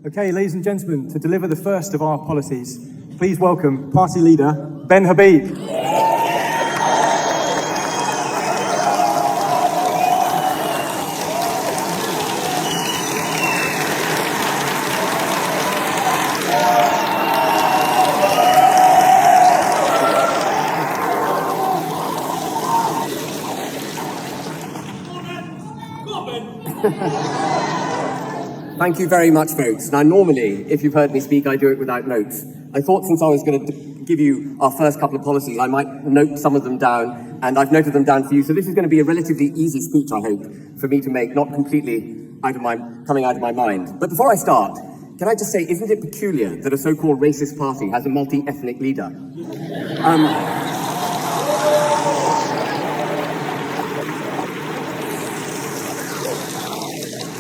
Okay, ladies and gentlemen, to deliver the first of our policies, please welcome Party Leader Ben Habib. Thank you very much, folks. Now, normally, if you've heard me speak, I do it without notes. I thought since I was going to give you our first couple of policies, I might note some of them down, and I've noted them down for you. So this is going to be a relatively easy speech, I hope, for me to make, not completely coming out of my mind. But before I start, can I just say, isn't it peculiar that a so-called racist party has a multi-ethnic leader?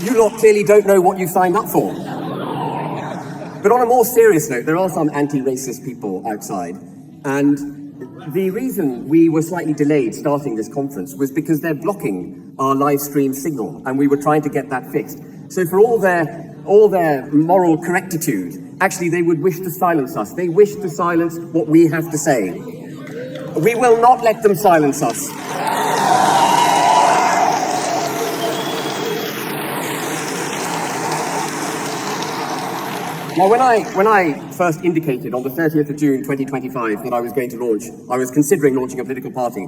You lot clearly don't know what you signed up for. But on a more serious note, there are some anti-racist people outside. And the reason we were slightly delayed starting this conference was because they're blocking our live stream signal, and we were trying to get that fixed. So for all their moral correctitude, actually they would wish to silence us. They wish to silence what we have to say. We will not let them silence us. Now, when I first indicated on the 30th of June 2025 that I was considering launching a political party,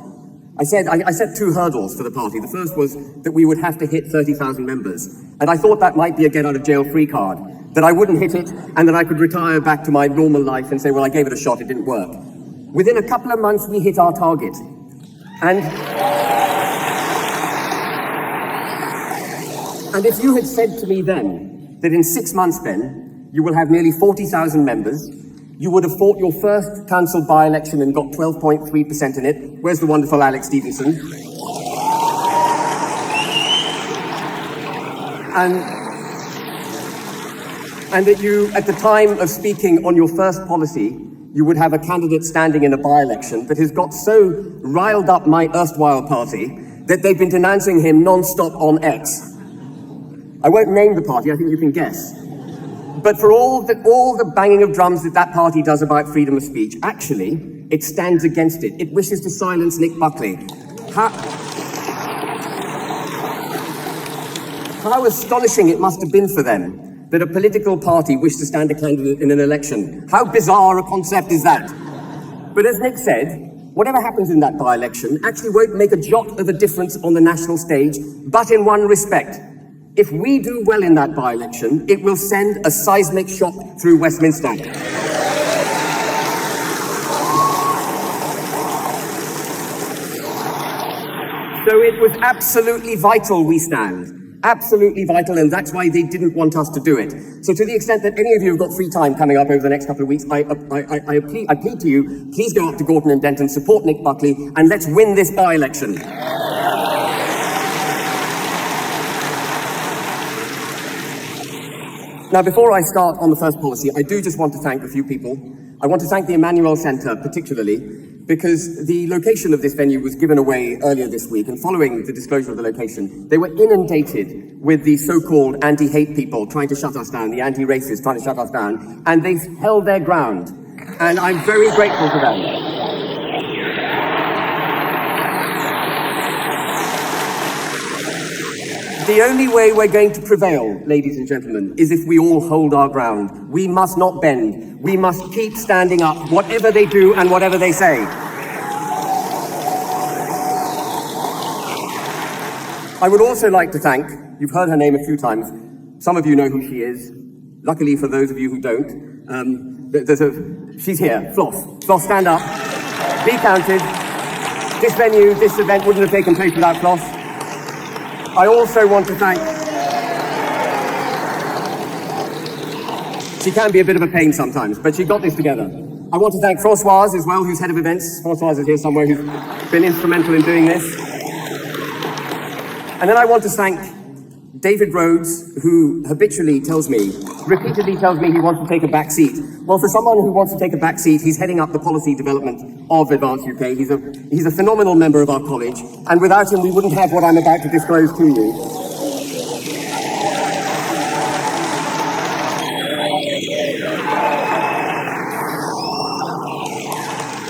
I set two hurdles for the party. The first was that we would have to hit 30,000 members. And I thought that might be a get-out-of-jail-free card, that I wouldn't hit it and that I could retire back to my normal life and say, well, I gave it a shot, it didn't work. Within a couple of months, we hit our target. And if you had said to me then that in 6 months, Ben, you will have nearly 40,000 members, you would have fought your first council by-election and got 12.3% in it. Where's the wonderful Alex Stevenson? And that you, at the time of speaking on your first policy, you would have a candidate standing in a by-election that has got so riled up my erstwhile party that they've been denouncing him non-stop on X. I won't name the party, I think you can guess. But for all the banging of drums that party does about freedom of speech, actually, it stands against it. It wishes to silence Nick Buckley. How astonishing it must have been for them that a political party wished to stand a candidate in an election. How bizarre a concept is that? But as Nick said, whatever happens in that by-election actually won't make a jot of a difference on the national stage, but in one respect. If we do well in that by-election, it will send a seismic shock through Westminster. So it was absolutely vital we stand. Absolutely vital, and that's why they didn't want us to do it. So to the extent that any of you have got free time coming up over the next couple of weeks, I plead to you, please go up to Gorton and Denton, support Nick Buckley, and let's win this by-election. Now, before I start on the first policy, I do just want to thank a few people. I want to thank the Emmanuel Centre particularly, because the location of this venue was given away earlier this week, and following the disclosure of the location, they were inundated with the so-called anti-hate people trying to shut us down, the anti-racists trying to shut us down, and they held their ground, and I'm very grateful to them. The only way we're going to prevail, ladies and gentlemen, is if we all hold our ground. We must not bend. We must keep standing up, whatever they do and whatever they say. I would also like to thank, you've heard her name a few times, some of you know who she is. Luckily for those of you who don't, she's here, Floss. Floss, stand up. Be counted. This venue, this event wouldn't have taken place without Floss. I also want to thank... She can be a bit of a pain sometimes, but she got this together. I want to thank Françoise as well, who's head of events. Françoise is here somewhere, who's been instrumental in doing this. And then I want to thank David Rhodes, who repeatedly tells me he wants to take a back seat. Well, for someone who wants to take a back seat, he's heading up the policy development of Advance UK. He's a phenomenal member of our college, and without him, we wouldn't have what I'm about to disclose to you.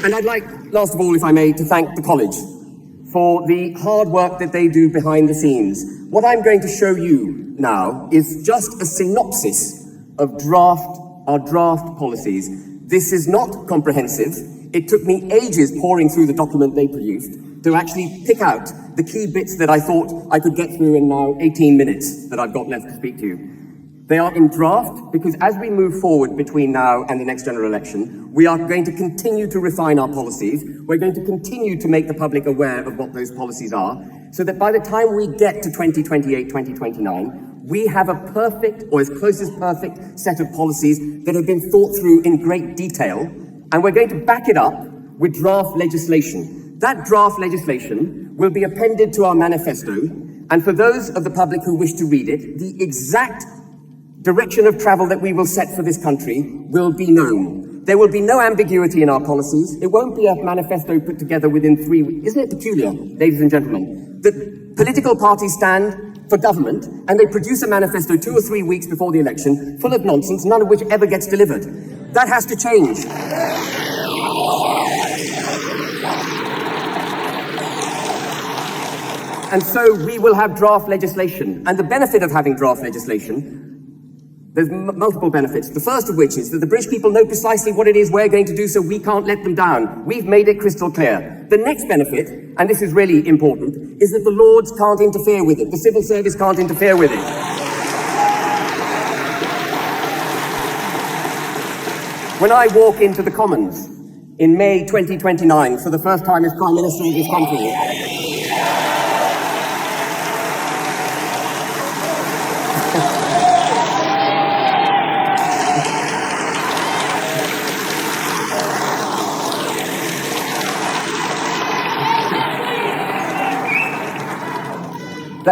And I'd like, last of all, if I may, to thank the college for the hard work that they do behind the scenes. What I'm going to show you now is just a synopsis of our draft policies. This is not comprehensive. It took me ages poring through the document they produced to actually pick out the key bits that I thought I could get through in now 18 minutes that I've got left to speak to you. They are in draft because as we move forward between now and the next general election, we are going to continue to refine our policies. We're going to continue to make the public aware of what those policies are, so that by the time we get to 2028, 2029, we have a perfect, or as close as perfect, set of policies that have been thought through in great detail, and we're going to back it up with draft legislation. That draft legislation will be appended to our manifesto, and for those of the public who wish to read it, the exact direction of travel that we will set for this country will be known. There will be no ambiguity in our policies. It won't be a manifesto put together within 3 weeks. Isn't it peculiar, ladies and gentlemen, that political parties stand for government and they produce a manifesto 2 or 3 weeks before the election, full of nonsense, none of which ever gets delivered. That has to change. And so we will have draft legislation. And the benefit of having draft legislation, there's multiple benefits. The first of which is that the British people know precisely what it is we're going to do, so we can't let them down. We've made it crystal clear. The next benefit, and this is really important, is that the Lords can't interfere with it. The civil service can't interfere with it. When I walk into the Commons in May 2029 for the first time as Prime Minister of this country,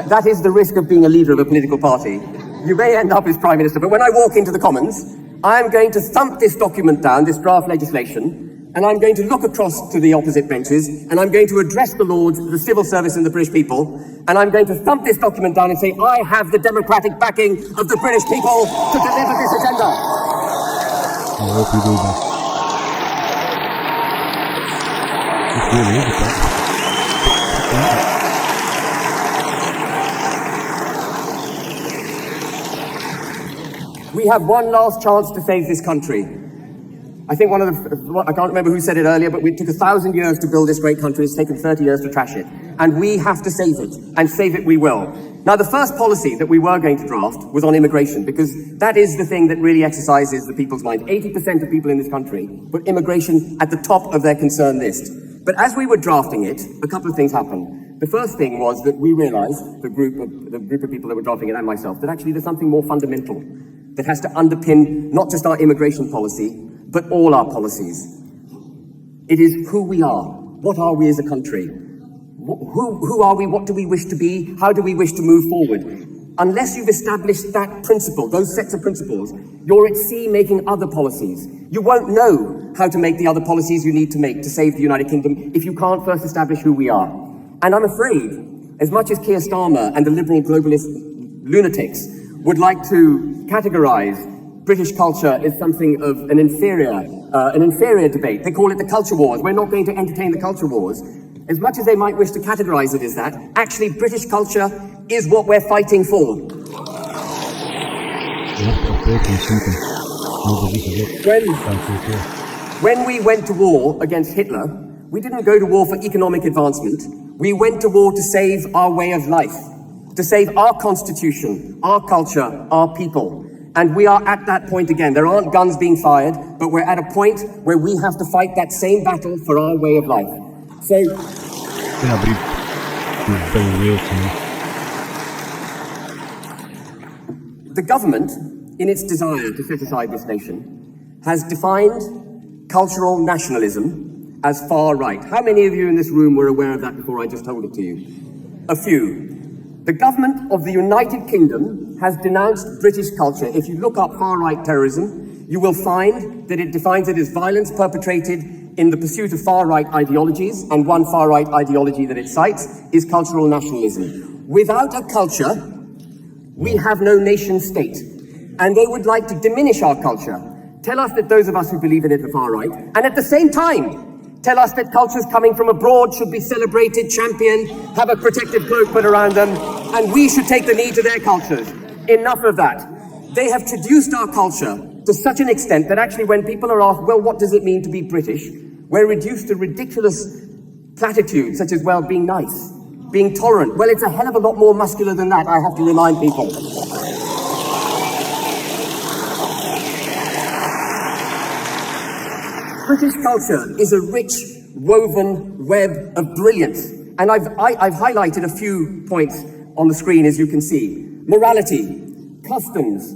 that is the risk of being a leader of a political party. You may end up as Prime Minister, but when I walk into the Commons, I'm going to thump this document down, this draft legislation, and I'm going to look across to the opposite benches, and I'm going to address the Lords, the civil service and the British people, and I'm going to thump this document down and say, I have the democratic backing of the British people to deliver this agenda. I hope you do that. It really is that. We have one last chance to save this country. I think I can't remember who said it earlier, but it took 1,000 years to build this great country. It's taken 30 years to trash it. And we have to save it, and save it we will. Now, the first policy that we were going to draft was on immigration, because that is the thing that really exercises the people's mind. 80% of people in this country put immigration at the top of their concern list. But as we were drafting it, a couple of things happened. The first thing was that we realized, the group of people that were drafting it and myself, that actually there's something more fundamental that has to underpin not just our immigration policy, but all our policies. It is who we are. What are we as a country? Who are we? What do we wish to be? How do we wish to move forward? Unless you've established that principle, those sets of principles, you're at sea making other policies. You won't know how to make the other policies you need to make to save the United Kingdom if you can't first establish who we are. And I'm afraid, as much as Keir Starmer and the liberal globalist lunatics would like to categorize British culture as something of an inferior debate. They call it the culture wars. We're not going to entertain the culture wars. As much as they might wish to categorize it as that, actually British culture is what we're fighting for. When we went to war against Hitler, we didn't go to war for economic advancement. We went to war to save our way of life, to save our constitution, our culture, our people. And we are at that point again. There aren't guns being fired, but we're at a point where we have to fight that same battle for our way of life. So, Habib is very real to me. The government, in its desire to set aside this nation, has defined cultural nationalism as far right. How many of you in this room were aware of that before I just told it to you? A few. The government of the United Kingdom has denounced British culture. If you look up far-right terrorism, you will find that it defines it as violence perpetrated in the pursuit of far-right ideologies, and one far-right ideology that it cites is cultural nationalism. Without a culture, we have no nation state, and they would like to diminish our culture. Tell us that those of us who believe in it are far-right, and at the same time, tell us that cultures coming from abroad should be celebrated, championed, have a protective cloak put around them, and we should take the knee to their cultures. Enough of that. They have traduced our culture to such an extent that actually when people are asked, well, what does it mean to be British? We're reduced to ridiculous platitudes such as, well, being nice, being tolerant. Well, it's a hell of a lot more muscular than that, I have to remind people. British culture is a rich, woven web of brilliance. And I've highlighted a few points on the screen, as you can see. Morality, customs,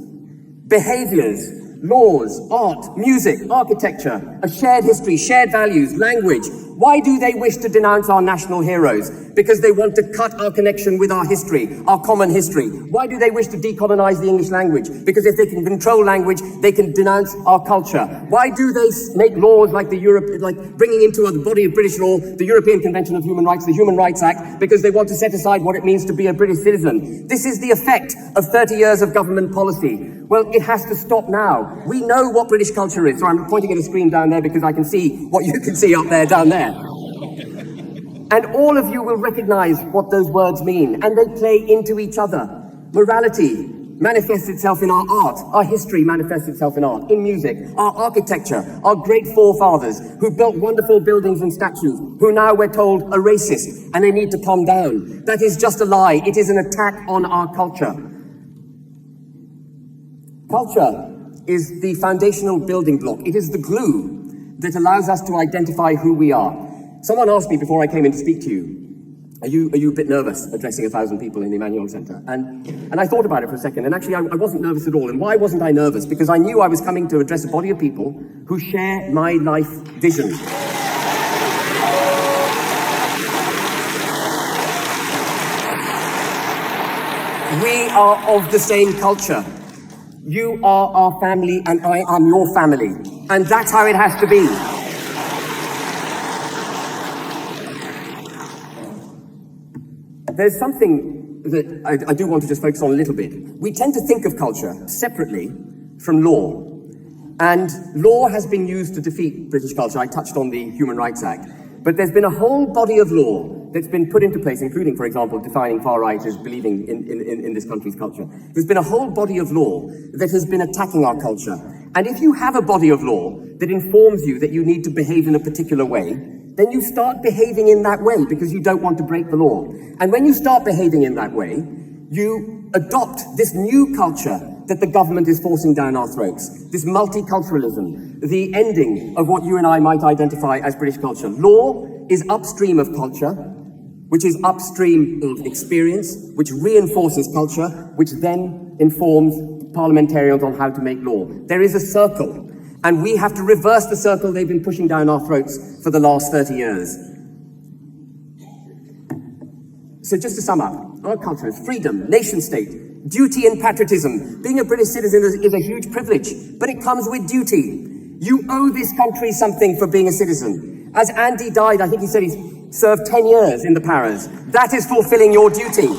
behaviors, laws, art, music, architecture, a shared history, shared values, language. Why do they wish to denounce our national heroes? Because they want to cut our connection with our history, our common history. Why do they wish to decolonize the English language? Because if they can control language, they can denounce our culture. Why do they make laws like bringing into the body of British law, the European Convention of Human Rights, the Human Rights Act? Because they want to set aside what it means to be a British citizen. This is the effect of 30 years of government policy. Well, it has to stop now. We know what British culture is. So I'm pointing at a screen down there because I can see what you can see up there, down there. And all of you will recognize what those words mean, and they play into each other. Morality manifests itself in our art. Our history manifests itself in art, in music, our architecture, our great forefathers who built wonderful buildings and statues, who now we're told are racist and they need to calm down. That is just a lie. It is an attack on our culture. Culture is the foundational building block. It is the glue that allows us to identify who we are. Someone asked me before I came in to speak to you, are you a bit nervous addressing 1,000 people in the Emmanuel Centre? And I thought about it for a second, and actually I wasn't nervous at all. And why wasn't I nervous? Because I knew I was coming to address a body of people who share my life vision. We are of the same culture. You are our family and I am your family. And that's how it has to be. There's something that I do want to just focus on a little bit. We tend to think of culture separately from law. And law has been used to defeat British culture. I touched on the Human Rights Act. But there's been a whole body of law that's been put into place, including, for example, defining far right as believing in this country's culture. There's been a whole body of law that has been attacking our culture. And if you have a body of law that informs you that you need to behave in a particular way, then you start behaving in that way because you don't want to break the law. And when you start behaving in that way, you adopt this new culture that the government is forcing down our throats. This multiculturalism, the ending of what you and I might identify as British culture. Law is upstream of culture, which is upstream of experience, which reinforces culture, which then informs parliamentarians on how to make law. There is a circle. And we have to reverse the circle they've been pushing down our throats for the last 30 years. So just to sum up, our culture is freedom, nation state, duty and patriotism. Being a British citizen is a huge privilege, but it comes with duty. You owe this country something for being a citizen. As Andy died, I think he said he's served 10 years in the Paras. That is fulfilling your duty.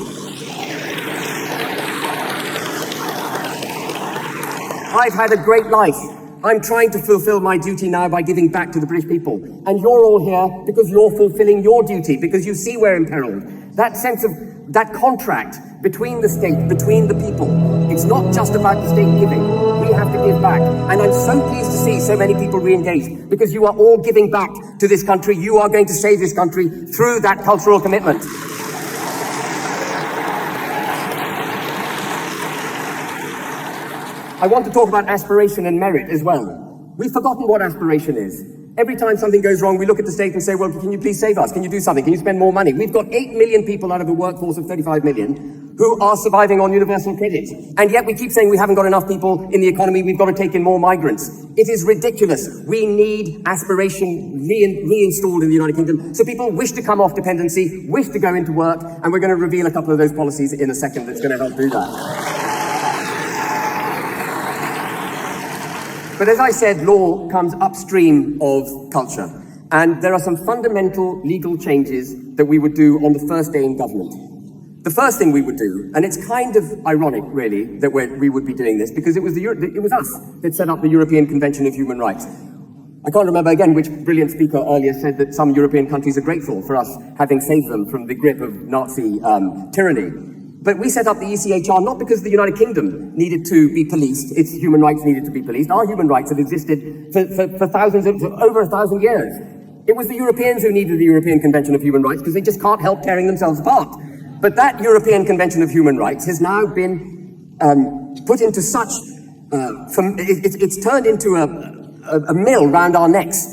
I've had a great life. I'm trying to fulfill my duty now by giving back to the British people. And you're all here because you're fulfilling your duty, because you see we're imperiled. That sense of, that contract between the state, between the people, it's not just about the state giving. We have to give back. And I'm so pleased to see so many people re-engaged, because you are all giving back to this country. You are going to save this country through that cultural commitment. I want to talk about aspiration and merit as well. We've forgotten what aspiration is. Every time something goes wrong, we look at the state and say, well, can you please save us? Can you do something? Can you spend more money? We've got 8 million people out of a workforce of 35 million who are surviving on universal credit. And yet we keep saying we haven't got enough people in the economy, we've got to take in more migrants. It is ridiculous. We need aspiration reinstalled in the United Kingdom. So people wish to come off dependency, wish to go into work, and we're going to reveal a couple of those policies in a second that's going to help do that. But as I said, law comes upstream of culture. And there are some fundamental legal changes that we would do on the first day in government. The first thing we would do, and it's kind of ironic, really, that we would be doing this, because it was us that set up the European Convention of Human Rights. I can't remember again which brilliant speaker earlier said that some European countries are grateful for us having saved them from the grip of Nazi tyranny. But we set up the ECHR not because the United Kingdom needed to be policed, its human rights needed to be policed. Our human rights have existed for over 1,000 years. It was the Europeans who needed the European Convention of Human Rights because they just can't help tearing themselves apart. But that European Convention of Human Rights has now been put into such, it's turned into a mill round our necks.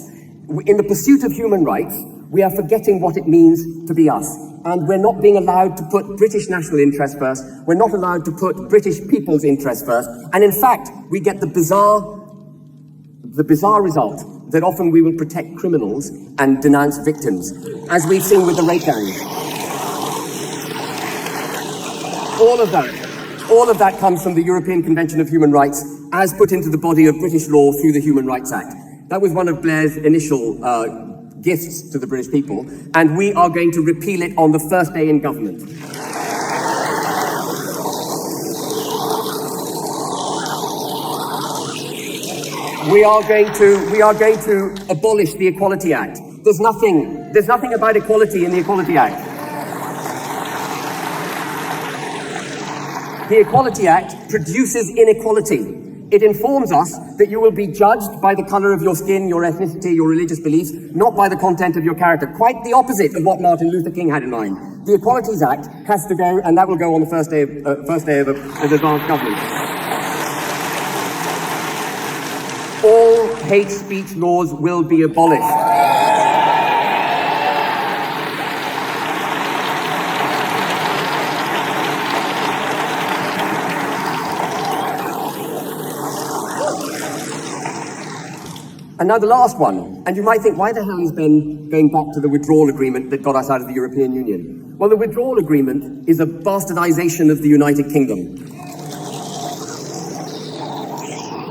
In the pursuit of human rights, we are forgetting what it means to be us. And we're not being allowed to put British national interest first. We're not allowed to put British people's interest first. And in fact, we get the bizarre result that often we will protect criminals and denounce victims, as we've seen with the rape gangs. All of that comes from the European Convention of Human Rights as put into the body of British law through the Human Rights Act. That was one of Blair's initial gifts to the British people, and we are going to repeal it on the first day in government. We are going to abolish the Equality Act. There's nothing about equality in the Equality Act. The Equality Act produces inequality. It informs us that you will be judged by the colour of your skin, your ethnicity, your religious beliefs, not by the content of your character. Quite the opposite of what Martin Luther King had in mind. The Equalities Act has to go, and that will go on the first day of advanced government. All hate speech laws will be abolished. And now the last one, and you might think, why the hell is Ben going back to the withdrawal agreement that got us out of the European Union? Well, the withdrawal agreement is a bastardization of the United Kingdom.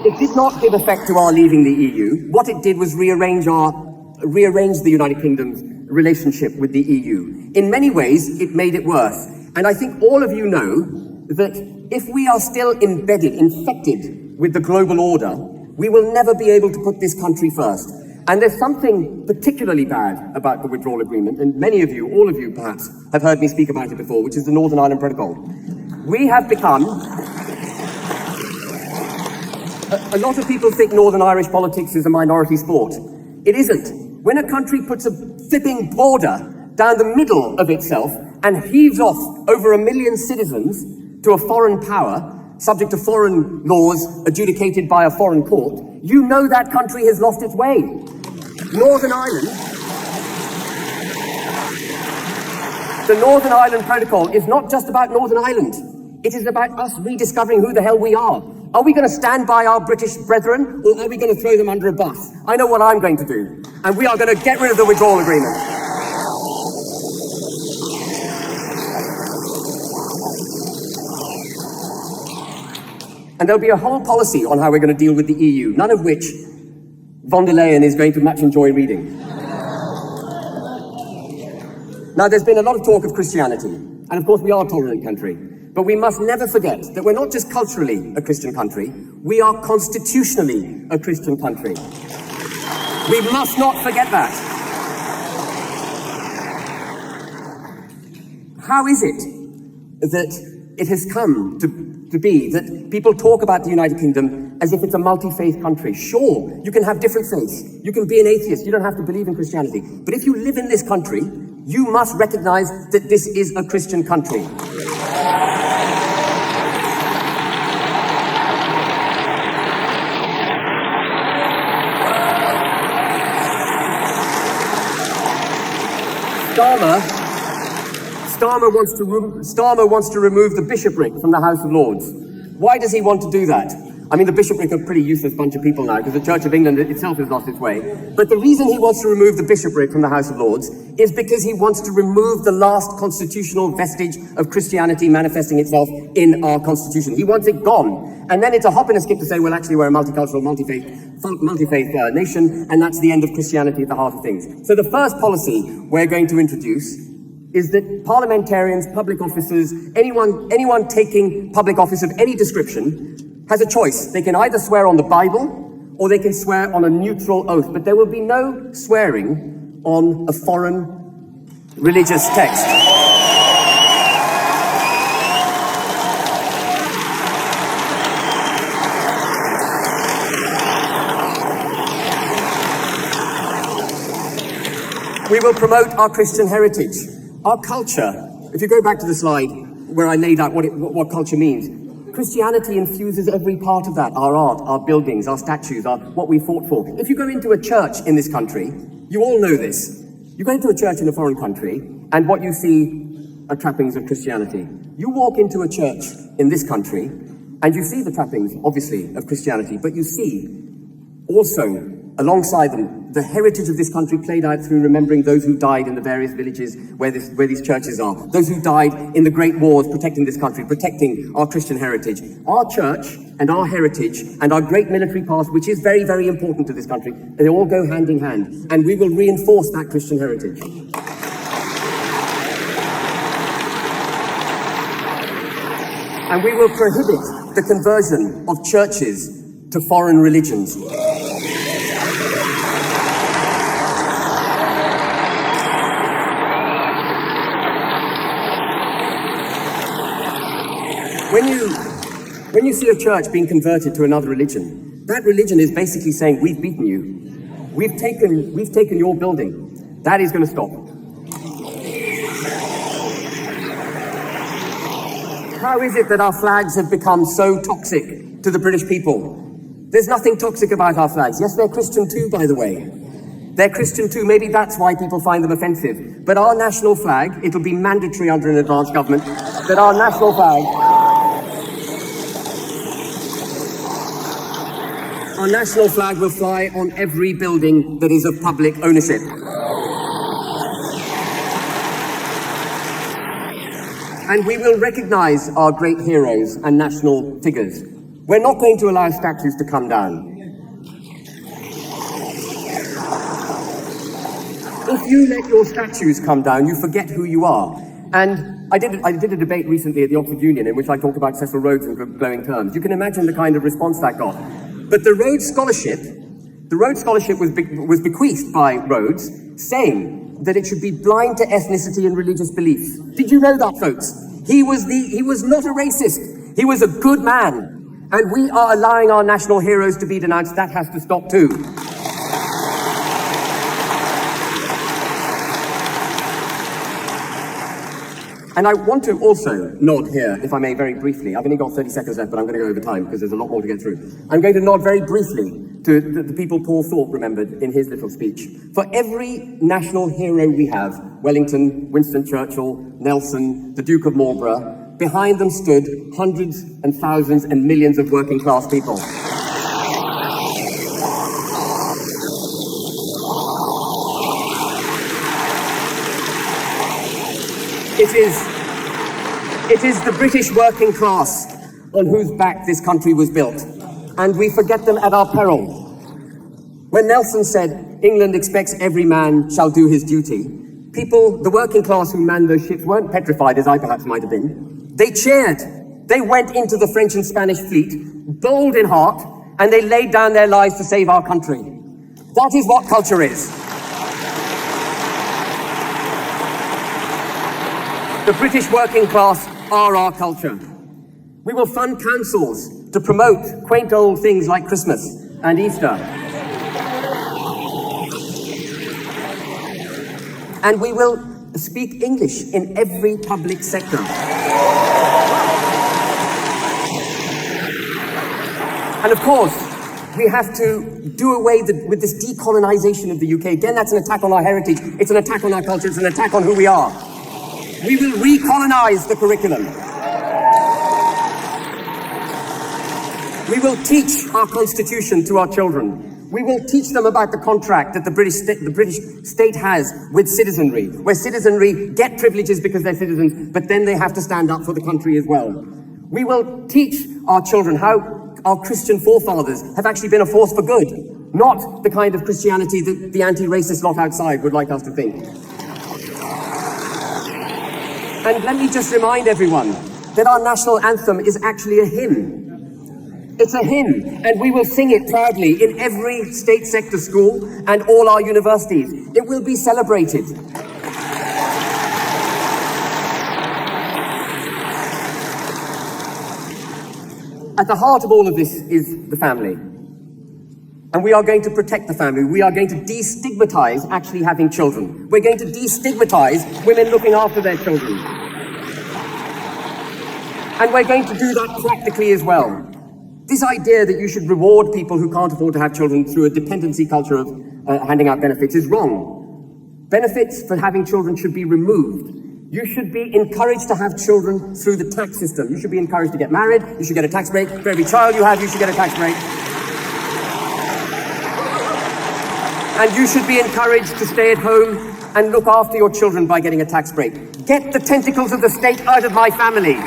It did not give effect to our leaving the EU. What it did was rearrange the United Kingdom's relationship with the EU. In many ways, it made it worse. And I think all of you know that if we are still infected with the global order, we will never be able to put this country first. And there's something particularly bad about the withdrawal agreement, and many of you, all of you perhaps, have heard me speak about it before, which is the Northern Ireland Protocol. We have become... A lot of people think Northern Irish politics is a minority sport. It isn't. When a country puts a flipping border down the middle of itself and heaves off over 1 million citizens to a foreign power, subject to foreign laws adjudicated by a foreign court, you know that country has lost its way. Northern Ireland, the Northern Ireland Protocol is not just about Northern Ireland. It is about us rediscovering who the hell we are. Are we going to stand by our British brethren, or are we going to throw them under a bus? I know what I'm going to do, and we are going to get rid of the withdrawal agreement. And there'll be a whole policy on how we're going to deal with the EU, none of which von der Leyen is going to much enjoy reading. Now, there's been a lot of talk of Christianity, and of course we are a tolerant country, but we must never forget that we're not just culturally a Christian country, we are constitutionally a Christian country. We must not forget that. How is it that it has come to be that people talk about the United Kingdom as if it's a multi-faith country? Sure, you can have different faiths. You can be an atheist. You don't have to believe in Christianity. But if you live in this country, you must recognize that this is a Christian country. Starmer wants to remove the bishopric from the House of Lords. Why does he want to do that? I mean, the bishopric are a pretty useless bunch of people now because the Church of England itself has lost its way. But the reason he wants to remove the bishopric from the House of Lords is because he wants to remove the last constitutional vestige of Christianity manifesting itself in our constitution. He wants it gone. And then it's a hop and a skip to say, well, actually, we're a multicultural, multi-faith nation, and that's the end of Christianity at the heart of things. So the first policy we're going to introduce is that parliamentarians, public officers, anyone taking public office of any description has a choice. They can either swear on the Bible or they can swear on a neutral oath, but there will be no swearing on a foreign religious text. We will promote our Christian heritage, our culture. If you go back to the slide where I laid out what culture means, Christianity infuses every part of that, our art, our buildings, our statues, what we fought for. If you go into a church in this country, you all know this. You go into a church in a foreign country, and what you see are trappings of Christianity. You walk into a church in this country, and you see the trappings, obviously, of Christianity, but you see also, alongside them, the heritage of this country played out through remembering those who died in the various villages where these churches are, those who died in the great wars protecting this country, protecting our Christian heritage. Our church and our heritage and our great military past, which is very, very important to this country, they all go hand in hand, and we will reinforce that Christian heritage. And we will prohibit the conversion of churches to foreign religions. When you see a church being converted to another religion, that religion is basically saying, we've beaten you. We've taken your building. That is going to stop. How is it that our flags have become so toxic to the British people? There's nothing toxic about our flags. Yes, they're Christian too, by the way. They're Christian too. Maybe that's why people find them offensive. But our national flag, it'll be mandatory under an advanced government, that our national flag... Our national flag will fly on every building that is of public ownership. And we will recognise our great heroes and national figures. We're not going to allow statues to come down. If you let your statues come down, you forget who you are. And I did a debate recently at the Oxford Union in which I talked about Cecil Rhodes in glowing terms. You can imagine the kind of response that got. But the Rhodes Scholarship was bequeathed by Rhodes, saying that it should be blind to ethnicity and religious beliefs. Did you know that, folks? He was not a racist. He was a good man. And we are allowing our national heroes to be denounced. That has to stop too. And I want to also nod here, if I may, very briefly. I've only got 30 seconds left, but I'm going to go over time because there's a lot more to get through. I'm going to nod very briefly to the people Paul Thorpe remembered in his little speech. For every national hero we have, Wellington, Winston Churchill, Nelson, the Duke of Marlborough, behind them stood hundreds and thousands and millions of working class people. It is the British working class on whose back this country was built, and we forget them at our peril. When Nelson said, England expects every man shall do his duty, people, the working class who manned those ships, weren't petrified, as I perhaps might have been. They cheered. They went into the French and Spanish fleet, bold in heart, and they laid down their lives to save our country. That is what culture is. The British working class are our culture. We will fund councils to promote quaint old things like Christmas and Easter. And we will speak English in every public sector. And of course, we have to do away with this decolonization of the UK. Again, that's an attack on our heritage. It's an attack on our culture. It's an attack on who we are. We will recolonize the curriculum. We will teach our constitution to our children. We will teach them about the contract that the British state has with citizenry, where citizenry get privileges because they're citizens, but then they have to stand up for the country as well. We will teach our children how our Christian forefathers have actually been a force for good, not the kind of Christianity that the anti-racist lot outside would like us to think. And let me just remind everyone that our national anthem is actually a hymn. It's a hymn, and we will sing it proudly in every state sector school and all our universities. It will be celebrated. At the heart of all of this is the family. And we are going to protect the family. We are going to destigmatize actually having children. We're going to destigmatize women looking after their children. And we're going to do that practically as well. This idea that you should reward people who can't afford to have children through a dependency culture of handing out benefits is wrong. Benefits for having children should be removed. You should be encouraged to have children through the tax system. You should be encouraged to get married. You should get a tax break. For every child you have, you should get a tax break. And you should be encouraged to stay at home and look after your children by getting a tax break. Get the tentacles of the state out of my family.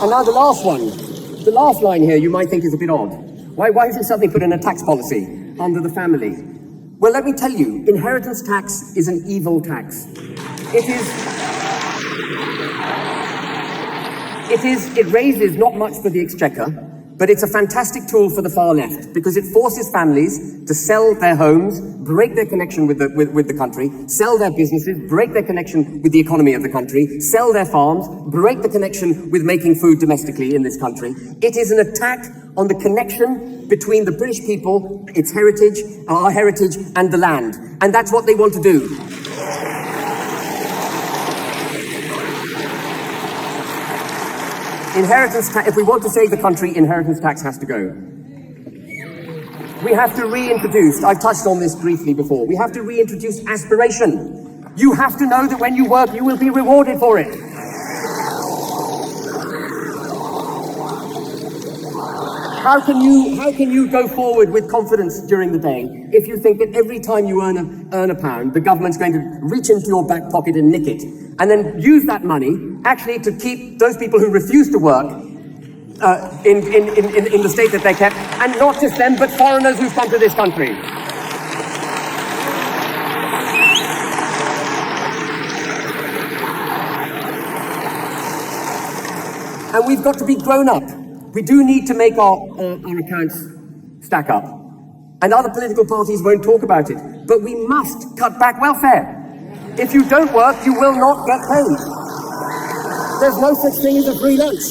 And now the last line here you might think is a bit odd. Why isn't something put in a tax policy under the family? Well, let me tell you, inheritance tax is an evil tax. It raises not much for the exchequer, but it's a fantastic tool for the far left because it forces families to sell their homes, break their connection with the country, sell their businesses, break their connection with the economy of the country, sell their farms, break the connection with making food domestically in this country. It is an attack on the connection between the British people, its heritage, our heritage, and the land. And that's what they want to do. Inheritance tax, if we want to save the country, inheritance tax has to go. We have to reintroduce, I've touched on this briefly before, we have to reintroduce aspiration. You have to know that when you work, you will be rewarded for it. How can you go forward with confidence during the day if you think that every time you earn a pound, the government's going to reach into your back pocket and nick it, and then use that money actually to keep those people who refuse to work in the state that they kept, and not just them, but foreigners who've come to this country. And we've got to be grown up. We do need to make our accounts stack up. And other political parties won't talk about it. But we must cut back welfare. If you don't work, you will not get paid. There's no such thing as a free lunch.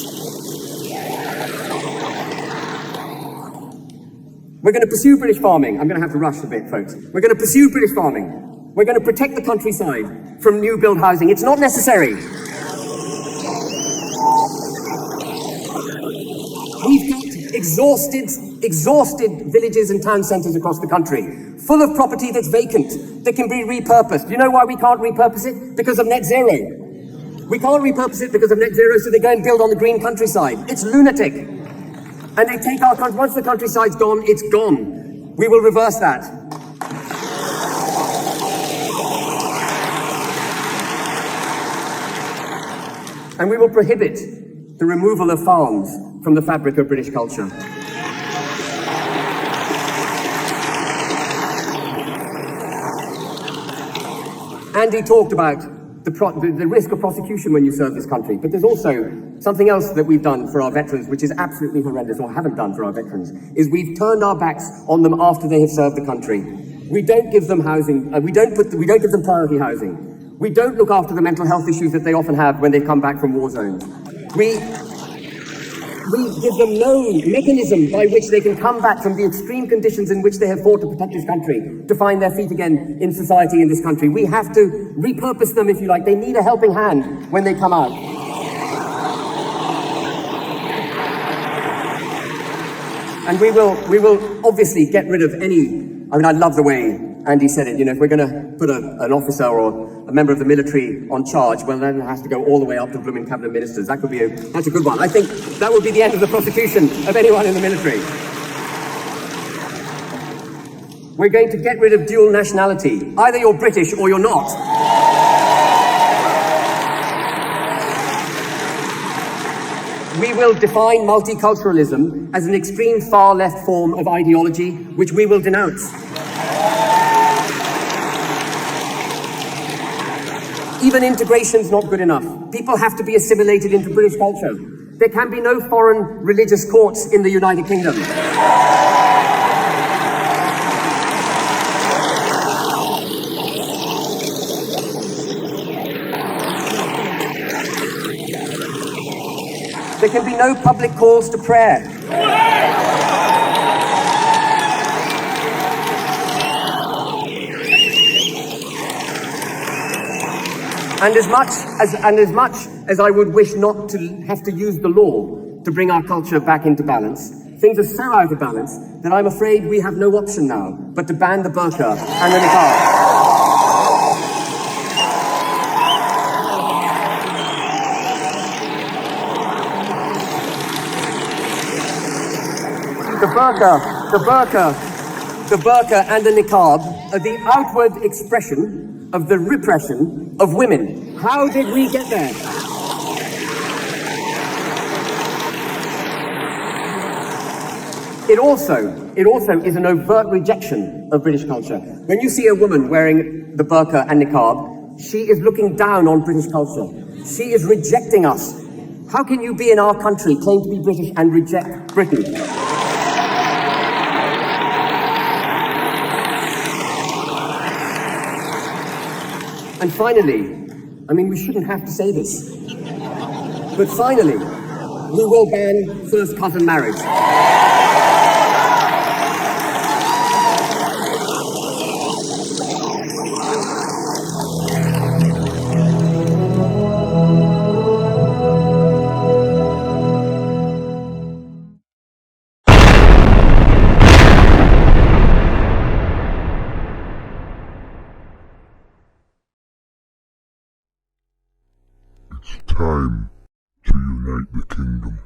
We're going to pursue British farming. I'm going to have to rush a bit, folks. We're going to pursue British farming. We're going to protect the countryside from new build housing. It's not necessary. We've got exhausted villages and town centres across the country, full of property that's vacant, that can be repurposed. You know why we can't repurpose it? Because of net zero. We can't repurpose it because of net zero, so they go and build on the green countryside. It's lunatic. And they take our country, once the countryside's gone, it's gone. We will reverse that. And we will prohibit the removal of farms from the fabric of British culture. Andy talked about the risk of prosecution when you serve this country, but there's also something else that we've done for our veterans, which is absolutely horrendous, or haven't done for our veterans, is we've turned our backs on them after they have served the country. We don't give them housing, we don't give them priority housing. We don't look after the mental health issues that they often have when they come back from war zones. We give them no mechanism by which they can come back from the extreme conditions in which they have fought to protect this country, to find their feet again in society in this country. We have to repurpose them, if you like. They need a helping hand when they come out. And we will obviously get rid of any, I mean, I love the way Andy said it, you know, if we're going to put an officer or a member of the military on charge, well, then it has to go all the way up to blooming cabinet ministers. That could be that's a good one. I think that would be the end of the prosecution of anyone in the military. We're going to get rid of dual nationality. Either you're British or you're not. We will define multiculturalism as an extreme far left form of ideology, which we will denounce. Even integration's not good enough. People have to be assimilated into British culture. There can be no foreign religious courts in the United Kingdom. There can be no public calls to prayer. And as much as I would wish not to have to use the law to bring our culture back into balance, things are so out of balance that I'm afraid we have no option now but to ban the burqa and the niqab. The burqa and the niqab are the outward expression of the repression of women. How did we get there? It also is an overt rejection of British culture. When you see a woman wearing the burqa and niqab, she is looking down on British culture. She is rejecting us. How can you be in our country, claim to be British, and reject Britain? And finally, I mean, we shouldn't have to say this, but finally, we will ban first cousin marriage. It's time to unite the kingdom.